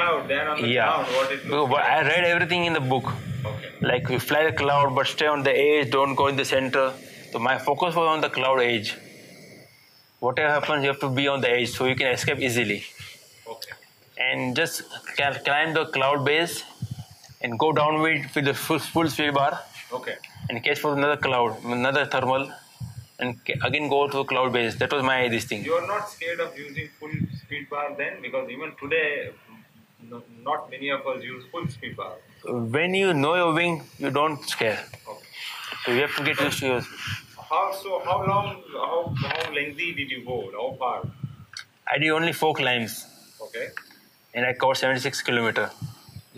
cloud than on the Yeah. ground. What it looks I read everything in the book. Okay. Like you fly the cloud, but stay on the edge, don't go in the center. So my focus was on the cloud edge. Whatever happens, you have to be on the edge so you can escape easily. Okay. And just climb the cloud base and go downwind with the full speed bar. Okay. And catch for another cloud, another thermal, and again go to a cloud base. That was my this thing. You are not scared of using full speed bar then, because even today, not many of us use full speed bar. When you know your wing, you don't scare. Okay. So you have to get used to yours. How lengthy did you go? How far? I did only 4 climbs. Okay. And I covered 76 kilometers.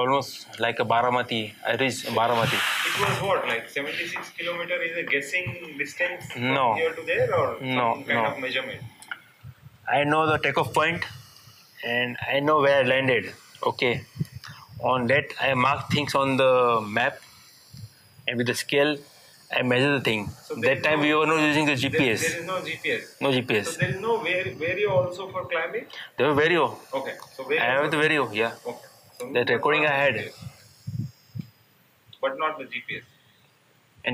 Almost like a Baramati. I reached Baramati. It was what, like 76 kilometers is a guessing distance No. from here to there, or No, some kind no. of measurement? I know the takeoff point and I know where I landed. Okay. On that, I mark things on the map, and with the scale, I measure the thing. So that time we were not using the GPS. There is no GPS. No GPS. So there is no vario also for climbing? There was Vario. Okay. So vario. I have the Vario, yeah. Okay. So That recording I had. GPS. But not the GPS.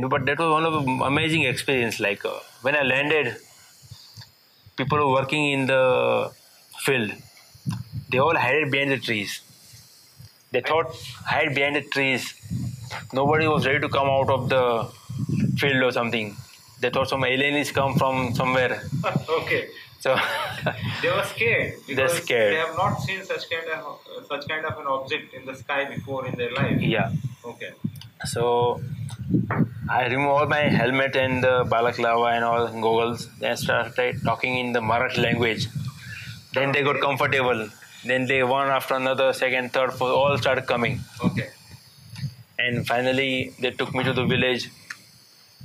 But that was one of the amazing experience. Like when I landed, people were working in the field. They all hid behind the trees. They thought hide behind the trees. Nobody was ready to come out of the field or something. They thought some alien is come from somewhere. Okay. So they were scared because they're scared. They have not seen such kind of an object in the sky before in their life. Yeah. Okay. So I removed all my helmet and the balaclava and all goggles. Then started talking in the Marathi language. Then they got comfortable. Then they one after another, second, third, fourth, all started coming. Okay. And finally, they took me to the village,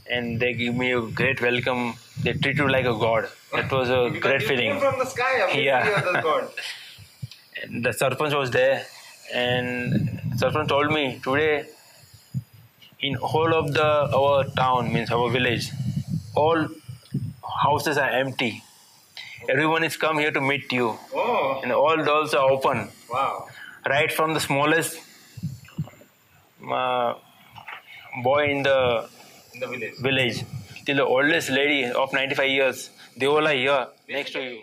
and they give me a great welcome. They treat you like a god. That was a Because great you feeling. came from the sky, obviously Yeah. you are the god. And the Sarpanch was there, and Sarpanch told me today, in whole of our town, means our village, all houses are empty. Everyone is come here to meet you, Oh. and all doors are open. Wow. Right from the smallest boy in the village till the oldest lady of 95 years, they all are here next to you.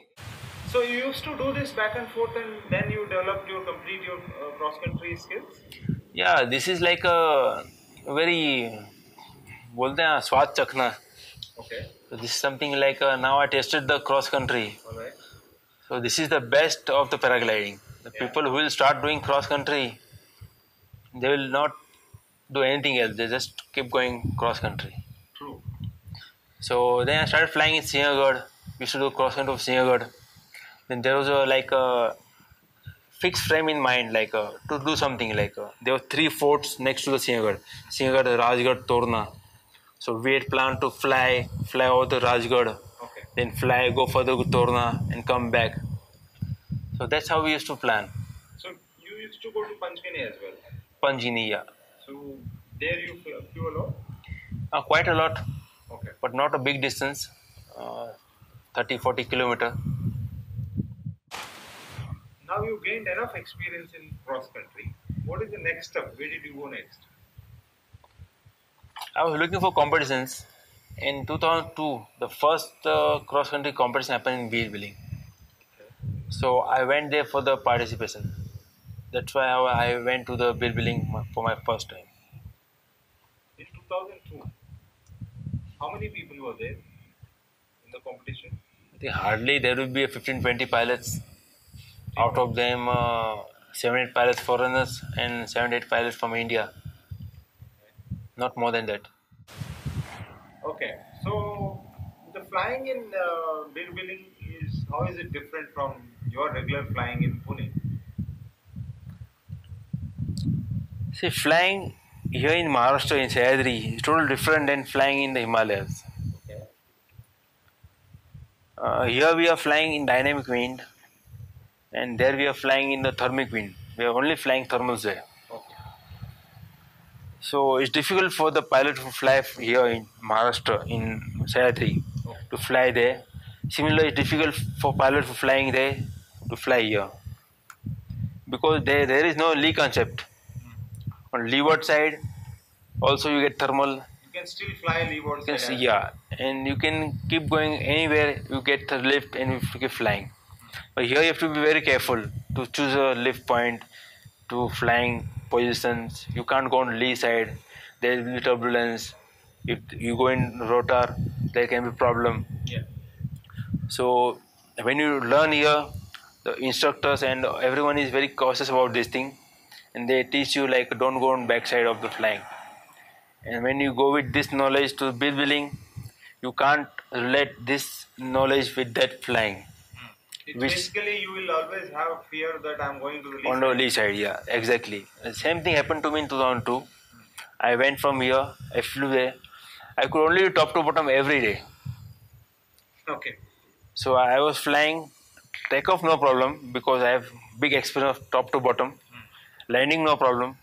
So you used to do this back and forth, and then you developed your cross-country skills? Yeah, this is like a very बोलते हैं स्वाद चखना. Okay. So this is something like now I tested the cross country. All right. So this is the best of the paragliding. The people who will start doing cross country, they will not do anything else. They just keep going cross country. True. So then I started flying in Sinhagad. We used to do cross country of Sinhagad. Then there was a fixed frame in mind, to do something there were 3 forts next to the Sinhagad, Rajgarh, Torna. So we had planned to fly over the Rajgarh, Okay. then go further to Torna and come back. So that's how we used to plan. So you used to go to Panchgani as well? Panjini, yeah. So there you flew a lot? Quite a lot, Okay. but not a big distance, 30-40 kilometers. Now you gained enough experience in cross country. What is the next step? Where did you go next? I was looking for competitions. In 2002, the first cross-country competition happened in Billing. So I went there for the participation. That's why I went to the Billing for my first time. In 2002, how many people were there in the competition? I think hardly there will be 15-20 pilots. Out of them, 7-8 pilots foreigners and 7-8 pilots from India. Not more than that. Okay, so the flying in Billing how is it different from your regular flying in Pune? See, flying here in Maharashtra in Sahyadri is totally different than flying in the Himalayas. Okay. Here we are flying in dynamic wind, and there we are flying in the thermic wind. We are only flying thermals there. Okay. So it's difficult for the pilot to fly here in Maharashtra, in Sahyadri, to fly there. Similarly, it's difficult for pilots flying there to fly here. because there is no lee concept. On leeward side, also you get thermal. You can still fly leeward You can side see, as well. yeah, and you can keep going anywhere. You get the lift and you keep flying. But here you have to be very careful to choose a lift point to flying positions. You can't go on lee side. There will be turbulence. If you go in rotor, there can be problem. Yeah. So when you learn here, the instructors and everyone is very cautious about this thing, and they teach you like don't go on backside of the flying. And when you go with this knowledge to building, you can't relate this knowledge with that flying. It's Which basically you will always have fear that I'm going to the lee on the side. lee side, yeah, exactly. The same thing happened to me in 2002. I went from here, I flew there. I could only do top to bottom every day. Okay. So I was flying, takeoff no problem because I have big experience of top to bottom. Landing no problem,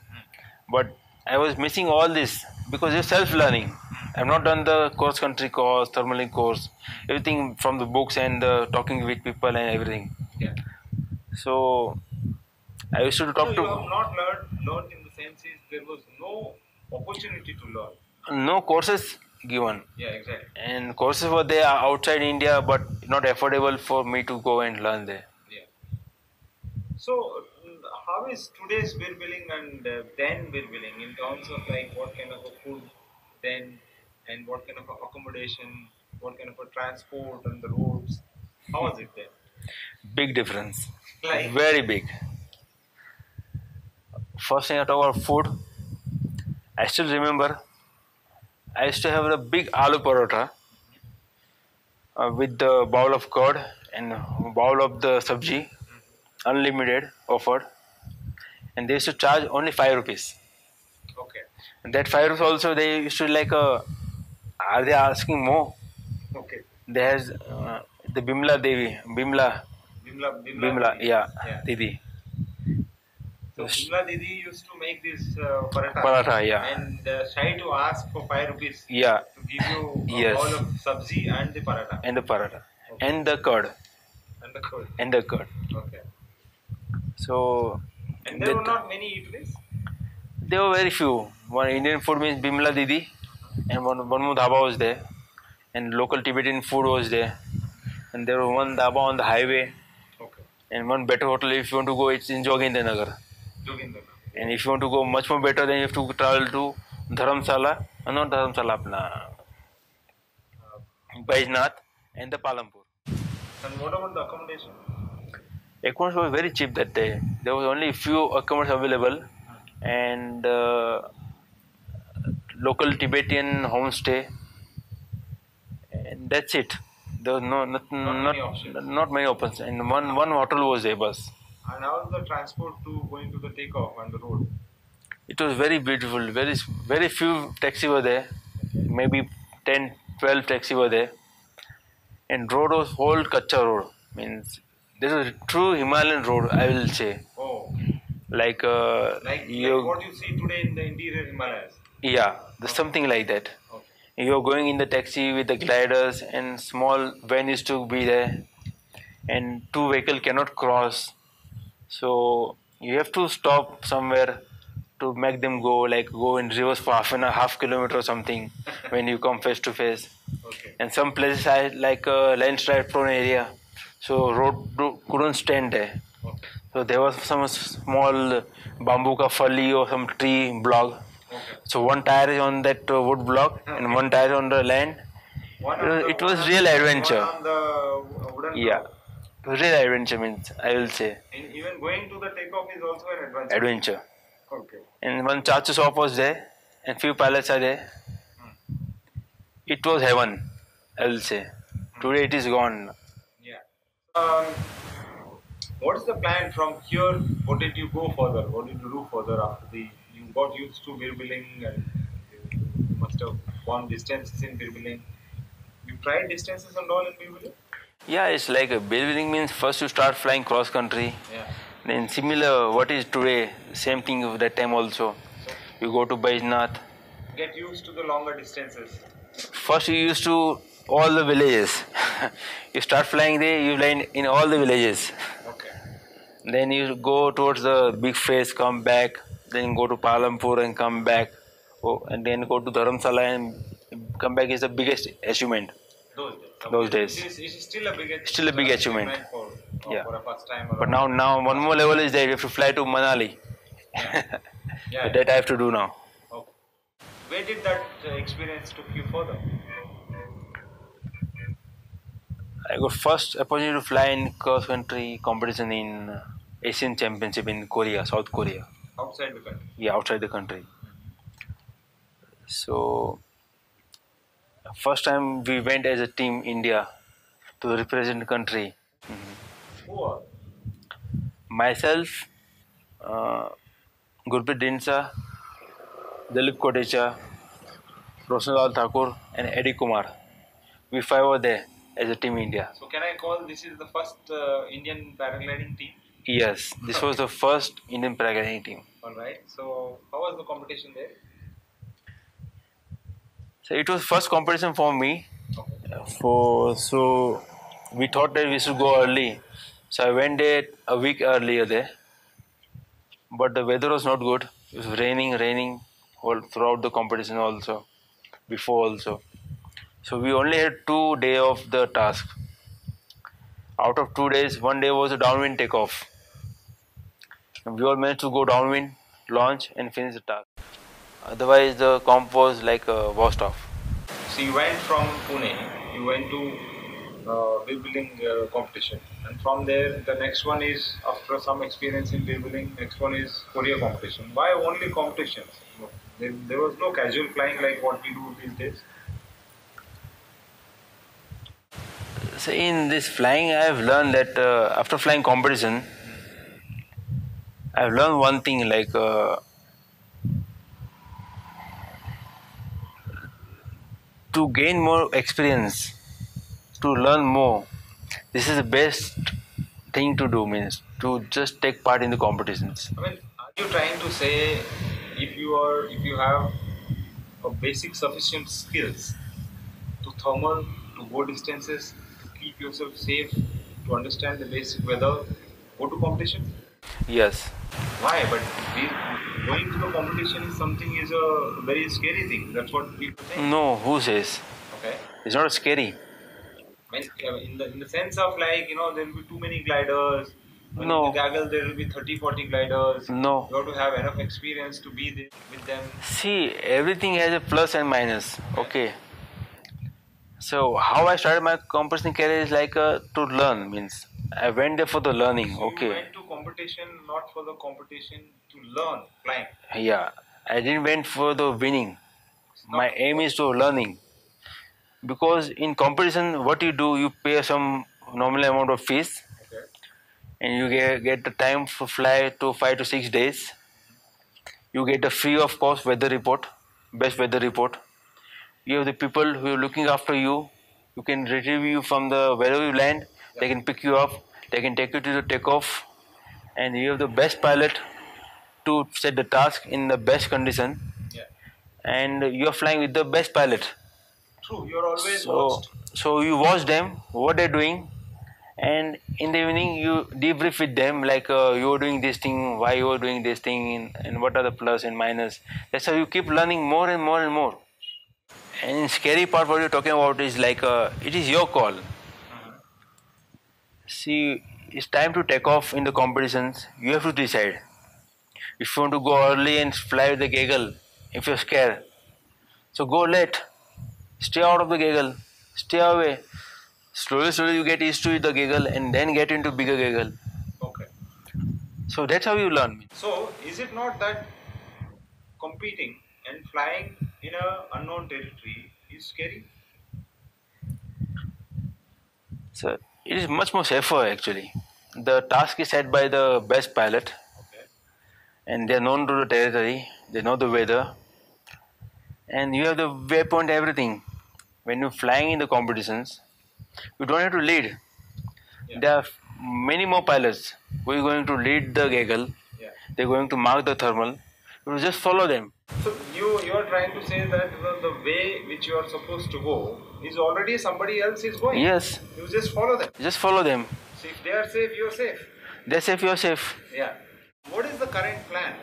but I was missing all this because it's self-learning. I've not done the cross country course, thermaling course, everything from the books and talking with people and everything. Yeah. So I used to So talk you have to not learned in the sense is there was no opportunity to learn. no courses given, Yeah, exactly. and courses were there outside India, but not affordable for me to go and learn there. Yeah. So how is today's billing and then billing in terms of like what kind of a food then and what kind of a accommodation, what kind of a transport on the roads? How was it then? Big difference, Like very big. First thing I talk about food. I still remember I used to have a big aloo parota with the bowl of curd and bowl of the sabji, unlimited offered, and they used to charge only 5 rupees. okay, And that 5 rupees also they used to like, are they asking more? okay. There's the Bimla Devi, Bimla, Didi. yeah, Yeah. Didi. So Bimla Didi used to make this paratha Paratha, yeah, and try to ask for 5 rupees yeah, to give you a yes, bowl of sabzi and the paratha. and the paratha, Okay. and the curd, And the curd. and the curd. Okay. So And there were not many eateries. there were very few. One Indian food means Bimla Didi, and one more dhaba was there, and local Tibetan food was there, and there was one dhaba on the highway, Okay. and one better hotel if you want to go. It's in Jogindranagar, Joginder. and if you want to go much more better, then you have to travel to Dharamsala, not Dharamsala, apna Baijnath, and the Palampur. And what about the accommodation? Accommodation was very cheap that day. There was only few accommodations available, and local Tibetan homestay, and that's it. There was not many options, and one hotel was there, bus. And how is the transport to going to the takeoff on the road? It was very beautiful. Very few taxi were there. Maybe 10, 12 taxi were there, and road was whole Kacha road. Means this is a true Himalayan road, I will say. Oh, Like like you, what you see today in the interior Himalayas. yeah, there's something like that. Okay. You're going in the taxi with the gliders, and small van is to be there, and two vehicle cannot cross. So you have to stop somewhere to make them go, like go in reverse for half kilometer or something when you come face to face. Okay. And some places are like a landslide prone area, so couldn't stand there. Okay. So there was some small bamboo ka fali or some tree block. Okay. So one tire is on that wood block and one tire on the land. It was real adventure. One on the wooden Yeah, block. it was real adventure means I will say And even going to the takeoff is also an adventure. adventure. Okay. And one chachu shop was there, and few pallets are there. It was heaven, I will say. Today it is gone. Yeah. What is the plan from here? What did you go further? What did you do further after you got used to Birbiling and you must have gone distances in Birbiling. You tried distances and all in Birbiling? Yeah, it's like a building means first you start flying cross country. Yeah. Then similar what is today, same thing of that time also. You go to Baijnath. Get used to the longer distances. First you used to all the villages. You start flying there, you land in all the villages. Okay. Then you go towards the big face, come back, then go to Palampur and come back, oh, and then go to Dharamsala and come back is the biggest achievement. Those days. Okay. Those days. It is still a big Still a big achievement. Yeah. for a first time. But now one more level is there. You have to fly to Manali. Yeah. Yeah. That I have to do now. Okay. Where did that experience took you further? I got first opportunity to fly in cross country competition in Asian Championship in Korea, South Korea. Outside the country. Yeah, outside the country. So first time we went as a team India to represent the country. Who are? Myself, Gurpreet Dinsa, Dilip Kotecha, Rosnalal Thakur, and Eddie Kumar. We five were there as a team India. So can I call this is the first Indian paragliding team? Yes, this was the first Indian paragliding team. All right. So how was the competition there? So it was first competition for me. Okay. So we thought that we should go early. So I went there a week earlier there. But the weather was not good. It was raining all throughout the competition also, before also. So we only had 2 days of the task. Out of 2 days, one day was a downwind takeoff. And we all managed to go downwind, launch and finish the task. Otherwise the comp was like washed off. So you went from Pune, you went to wheelbuilding competition, and from there the next one is after some experience in wheelbuilding, next one is Korea competition. Why only competitions? There was no casual flying like what we do these days. So in this flying, I have learned that after flying competition, I have learned one thing like to gain more experience, to learn more. This is the best thing to do. Means to just take part in the competitions. I mean, are you trying to say if you have a basic sufficient skills to thermal, to go distances, to keep yourself safe, to understand the basic weather, go to competition? Yes. Why? But going to the competition is something is a very scary thing. That's what people think. No, who says? Okay. It's not scary. When, in the sense of like there will be too many gliders. When No. in the gaggle there will be 30-40 gliders. No. You have to have enough experience to be there with them. See, everything has a plus and minus. Okay. So how I started my competition career is like to learn. Means I went there for the learning. So Okay. you went to competition not for the competition, to learn flying. Yeah. I didn't went for the winning. My aim is to learning. Because in competition, what you do, you pay some nominal amount of fees, Okay. and you get the time to fly to 5 to 6 days. You get a free of cost weather report, best weather report. You have the people who are looking after you. You can retrieve you from the wherever you land. They can pick you up. They can take you to the takeoff, and you have the best pilot to set the task in the best condition. Yeah. And you are flying with the best pilot. True. You're always So, watched. so you watch them, what they're doing, and in the evening you debrief with them like you are doing this thing, why you are doing this thing, and what are the plus and minus. That's how you keep learning more and more and more. And scary part what you're talking about is like it is your call. See, it's time to take off in the competitions. You have to decide. If you want to go early and fly with the gaggle, if you're scared, so go late. Stay out of the gaggle. Stay away. Slowly you get used to the gaggle and then get into bigger gaggle. Okay. So that's how you learn. So is it not that competing and flying in a unknown territory is scary? So it is much more safer actually. The task is set by the best pilot, Okay. and they are known to the territory. They know the weather, and you have the waypoint, everything. When you're flying in the competitions, you don't have to lead. Yeah. There are many more pilots who are going to lead the gaggle. Yeah. They're going to mark the thermal. You just follow them. So you are trying to say that the way which you are supposed to go is already somebody else is going. Yes, You just follow them. just follow them. So if they are safe, you are safe. They're safe, you're safe. Yeah. What is the current plan?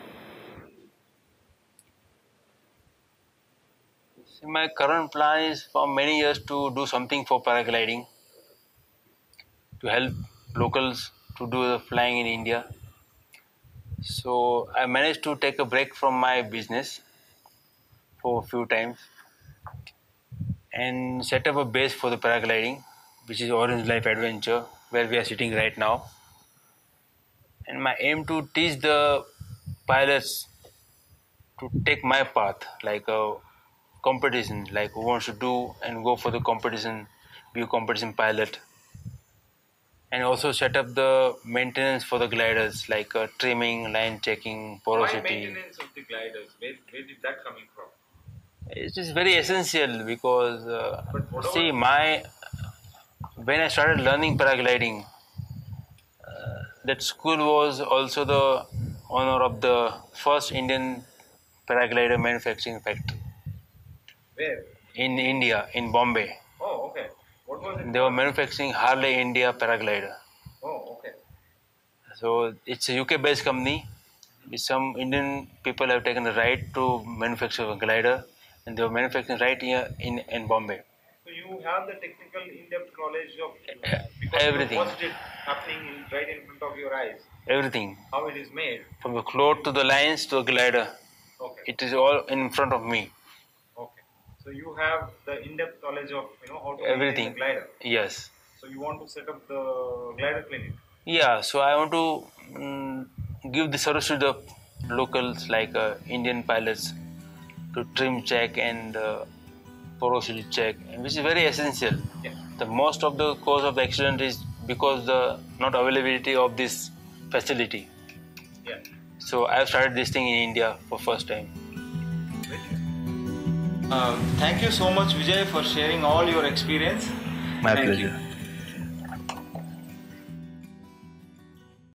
See, my current plan is for many years to do something for paragliding, to help locals to do the flying in India. So I managed to take a break from my business for a few times and set up a base for the paragliding, which is Orange Life Adventure, where we are sitting right now. And my aim to teach the pilots to take my path, like a competition, like who wants to do and go for the competition, be a competition pilot, and also set up the maintenance for the gliders, like trimming, line checking, Why porosity. maintenance of the gliders? Where did that coming from? It is very essential because But see, whatever. my when I started learning paragliding, that school was also the owner of the first Indian paraglider manufacturing factory Where? in India, in Bombay. Oh, okay. What was it They were called? manufacturing Harley India paraglider. Oh, okay. So it's a UK-based company. Some Indian people have taken the right to manufacture a glider, and they were manufacturing right here in Bombay. So you have the technical in-depth knowledge of because you have Everything, watched it happening right in front of your eyes, everything, how it is made. from the cloth to the lines to the glider, Okay, it is all in front of me. okay. So you have the in-depth knowledge of how to maintain the Everything, glider. yes. So you want to set up the glider clinic. Yeah, so I want to give the service to the locals, like Indian pilots, to trim check and porosity check, which is very essential. Yeah. The most of the cause of the accident is because the not availability of this facility. Yeah. So I have started this thing in India for first time. Thank you so much, Vijay, for sharing all your experience. My Thank pleasure. you.